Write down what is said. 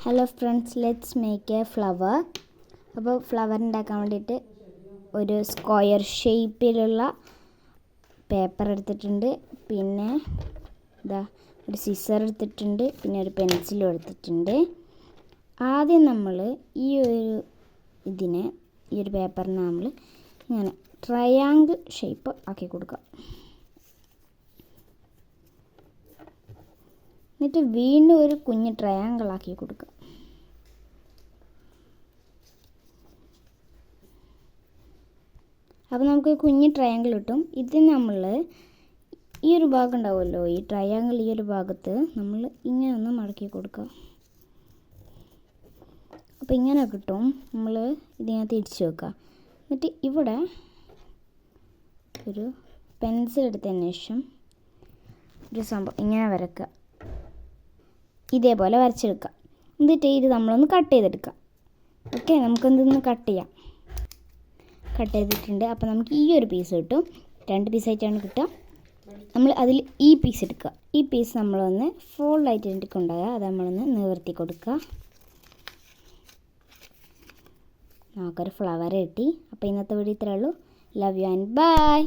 Hello friends, let's make A flower. അപ്പോൾ flower ഉണ്ടാക്കാൻ വേണ്ടിയിട്ട് ഒരു സ്ക്വയർ ഷേപ്പിലുള്ള പേപ്പർ എടുത്തിട്ടുണ്ട്. പിന്നെ ഇതാ ഒരു സിസർ എടുത്തിട്ടുണ്ട്. പിന്നെ ഒരു പെൻസിലും എടുത്തിട്ടുണ്ട്. ആദ്യം നമ്മൾ ഈ ഒരു പേപ്പറിനെ നമ്മൾ ഇങ്ങനെ ട്രയാങ്കിൾ ഷേപ്പ് ആക്കി കൊടുക്കുക. എന്നിട്ട് വീണ്ടും ഒരു കുഞ്ഞ് ട്രയാങ്കിൾ ആക്കി കൊടുക്കുക. അപ്പോൾ നമുക്ക് കുഞ്ഞ് ട്രയാങ്കിൾ കിട്ടും. ഇത് നമ്മൾ ഈ ഒരു ഭാഗം ഉണ്ടാവുമല്ലോ, ഈ ട്രയാങ്കിൾ ഈ ഒരു ഭാഗത്ത് നമ്മൾ ഇങ്ങനെ ഒന്ന് മടക്കി കൊടുക്കുക. അപ്പോൾ ഇങ്ങനെ കിട്ടും. നമ്മൾ ഇതിങ്ങനെ തിരിച്ച് വെക്കുക. എന്നിട്ട് ഇവിടെ ഒരു പെൻസിൽ എടുത്തതിന് ശേഷം ഒരു സംഭവം ഇങ്ങനെ വരക്കുക. ഇതേപോലെ വരച്ചെടുക്കുക. എന്നിട്ട് ഇത് നമ്മളൊന്ന് കട്ട് ചെയ്തെടുക്കുക. ഓക്കെ, നമുക്കെന്തൊന്ന് കട്ട് ചെയ്യാം. കട്ട് ചെയ്തിട്ടുണ്ട്. അപ്പോൾ നമുക്ക് ഈ ഒരു പീസ് കിട്ടും. 2 പീസായിട്ടാണ് കിട്ടുക. നമ്മൾ അതിൽ ഈ പീസ് എടുക്കുക. ഈ പീസ് നമ്മളൊന്ന് ഫോൾഡായിട്ട് കൊണ്ടുപോകുക. അത് നമ്മളൊന്ന് നിവർത്തി കൊടുക്കുക. നമുക്കൊരു ഫ്ലവർ കിട്ടി. അപ്പോൾ ഇന്നത്തെ വീഡിയോ ഇത്രയേ ഉള്ളൂ. Love you and by.